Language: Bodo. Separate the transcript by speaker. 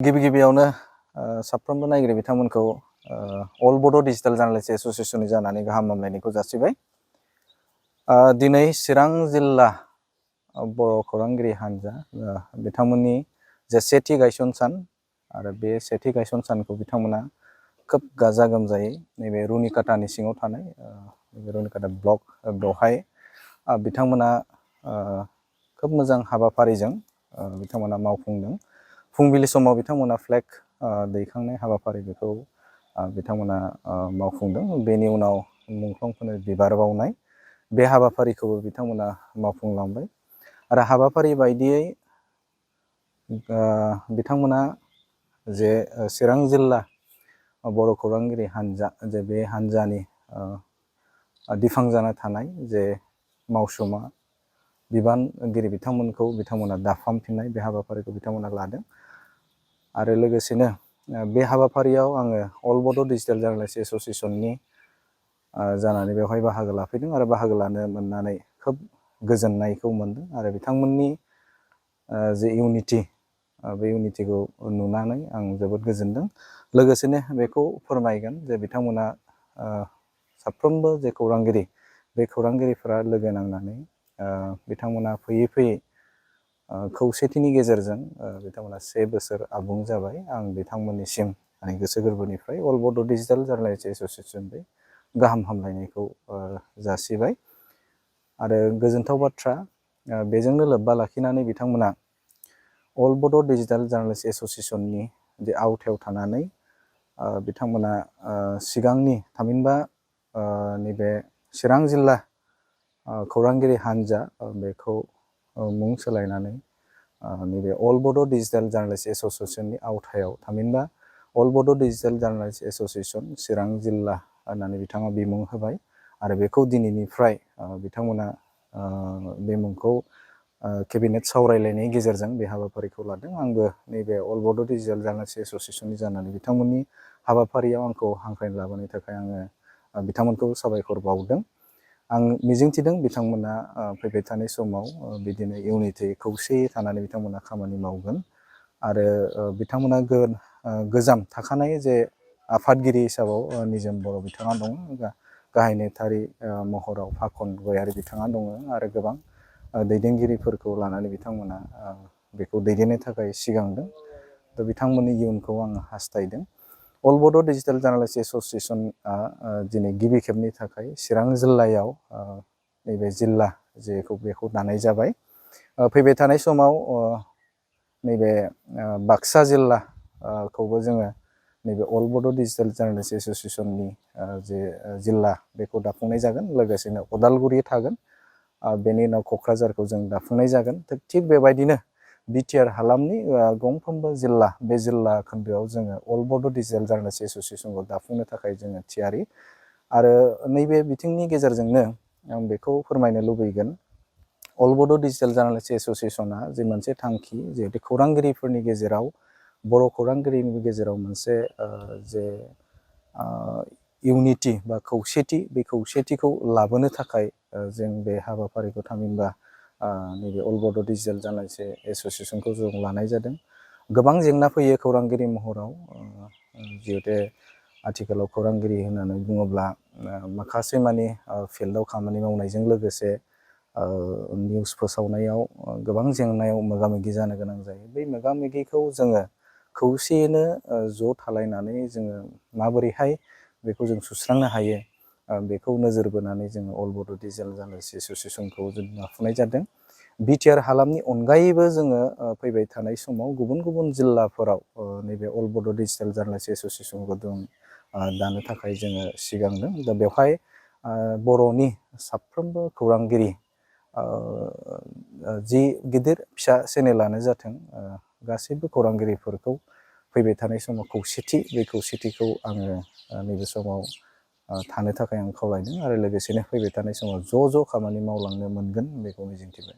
Speaker 1: गिबियावनो साफ्रोमबो नायगिरि बिथांमोनखौ अल बड' डिजिटेल जार्नालिस्ट एस'सिएशननि जानानै गाहाम हामलायनायखौ जासिबाय। दिनै चिरां जिल्ला बर' खौरांगिरि हान्जा बिथांमोननि जे सेथि गायसन सान आरो बे सेथि गायसन सानखौ बिथांमोना खोब गाजा गोमजायै नैबे रुनिकाटानि सिङाव थानाय नैबे रुनिकाटा ब्लक बेवहाय बिथांमोना खोब मोजां हाबाफारिजों बिथांमोना मावफुंदों। फुंबिलि समाव बिथांमोना फ्लेग दैखांनाय हाबाफारि बेखौ बिथांमोना मावफुंदों। बेनि उनाव मुंख्लंफोरनो बिबार बावनाय बे हाबाफारिखौबो बिथांमोना मावफुंलांबाय आरो हाबाफारि बायदियै बिथांमोना जे चिरां जिल्ला बर' खौरांगिरि हान्जा जे बे हान्जानि दिखां जाना थानाय जे मावसुमा बिबानगिरि बिथांमोना दाफामफिननाय बे हाबाफारिखौ बिथांमोना लादों। आरो लोगोसेनो बे हाबाफारियाव आङो अल बड' डिजिटेल जार्नालिस्ट एस'सिएशननि जानानै बेवहाय बाहागो लाफैदों आरो बाहागो लानो मोननानै खोब गोजोननायखौ मोनदों आरो बिथांमोननि जे इउनिटि बे इउनिटिखौ नुनानै आं जोबोद गोजोनदों। लोगोसेनो बेखौ फोरमायगोन जे बिथांमोना साफ्रोमबो जे खौरांगिरि बे खौरांगिरिफोरा लोगो नांनानै बिथांमोना फैयै खौसेथिनि गेजेरजों बिथांमोना 1 बोसोर आबुं जाबाय। आं बिथांमोननिसिम आंनि गोसो गोरबोनिफ्राय अल बड' डिजिटेल जार्नालिस्ट एस'सिएशननि गाहाम हामलायनायखौ जासिबाय। आरो गोजोनथाव बाथ्रा बेजोंनो लोब्बा लाखिनानै बिथांमोना अल बड' डिजिटेल जार्नालिस्ट एस'सिएशननि जे आवथायाव थानानै बिथांमोना सिगांनि थामहिनबा नैबे चिरां जिल्ला खौरांगिरि हान्जा बेखौ मुं सोलायनानै नैबे अल बड' डिजिटेल जार्नालिस्ट एस'सिएशननि आवथायाव थामहिनबा अल बड' डिजिटेल जार्नालिस्ट एस'सिएशन चिरां जिल्ला होननानै बिथाङा बिमुं होबाय आरो बेखौ दिनैनिफ्राय बिथांमोना बे मुंखौ केबिनेट सावरायलायनायनि गेजेरजों बे हाबाफारिखौ लादों। आंबो नैबे अल बड' डिजिटेल जार्नालिस्ट एस'सिएशननि जानानै बिथांमोननि हाबाफारियाव आंखौ हांख्रायनो लाबोनायनि थाखाय आङो बिथांमोनखौ साबायखर बावदों। आं मिजिंथिदों बिथांमोना फैबाय थानाय समाव बिदिनो इउनिटि खौसेयै थानानै बिथांमोना खामानि मावगोन आरो बिथांमोना गोजाम थाखानाय जे आफादगिरि हिसाबाव निजोम बर' बिथाङा दङ, गाहाय नेहाथारि महराव फाखन गयारि बिथाङा दङ आरो गोबां दैदेनगिरिफोरखौ लानानै बिथांमोना बेखौ दैदेननो थाखाय सिगांदों। दा बिथांमोननि इयुनखौ आङो हास्थायदों। अल बड' डिजिटेल जार्नालिस्ट एस'सिएशनआ दिनै गिबि खेबनि थाखाय चिरां जिल्लायाव नैबे जिल्ला बेखौ दानाय जाबाय। फैबाय थानाय समाव नैबे बाक्सा जिल्लाखौबो जोङो नैबे अल बड' डिजिटेल जार्नालिस्ट एस'सिएशननि जे जिल्ला बेखौ दाफुंनाय जागोन। लोगोसेनो उदालगुरि थागोन, बेनि उनाव क'क्राझारखौ जों दाफुंनाय जागोन। थिग बेबायदिनो बिटिआर हालामनि गंफ्रोमबो जिल्ला बे जिल्ला खोन्दोआव जोङो अल बड' डिजिटेल जार्नालिस्ट एस'सिएशनखौ दाफुंनो थाखाय जोङो थियारि। आरो नैबे बिथिंनि गेजेरजोंनो आं बेखौ फोरमायनो लुबैगोन, अल बड' डिजिटेल जार्नालिस्ट एस'सिएशना जे मोनसे थांखि, जिहेतु खौरांगिरिफोरनि गेजेराव बर' खौरांगिरिनि गेजेराव मोनसे जे इउनिटि बा खौसेथि, बे खौसेथिखौ लाबोनो थाखाय जों बे हाबाफारिखौ थामहिनबा नैबे अल बड' डिजिटेल जार्नालिस्ट एस'सिएशनखौ जों लानाय जादों। गोबां जेंना फैयो खौरांगिरि महराव, जिहेतु आथिखालाव खौरांगिरि होननानै बुङोब्ला माखासे मानि फिल्डआव खामानि मावनायजों लोगोसे निउस फोसावनायाव गोबां जेंनायाव मोगा मोगि जानो गोनां जायो। बै मोगा मोगिखौ जोङो खौसेयैनो ज' थालायनानै जोङो माबोरैहाय बेखौ जों सुस्रांनो हायो, बेखौ नोजोर बोनानै जोङो अल बड' डिजिटेल जार्नालिस्ट एस'सिएशनखौ जों दाफुंनाय जादों। बिटिआर हालामनि अनगायैबो जोङो फैबाय थानाय समाव गुबुन गुबुन जिल्लाफोराव नैबे अल बड' डिजिटेल जार्नालिस्ट एस'सिएशनखौ जों दानो थाखाय जोङो सिगांदों। दा बेवहाय बर'नि साफ्रोमबो खौरांगिरि, जि गिदिर फिसा चेनेलानो जाथों, गासैबो खौरांगिरिफोरखौ फैबाय थानाय समाव खौसेथि, बे खौसेथिखौ आङो नैबे समाव थानो थाखाय आं खावलायदों आरो लोगोसेनो फैबाय थानाय समाव ज' खामानि मावलांनो मोनगोन बेखौ मिजिंथिबाय।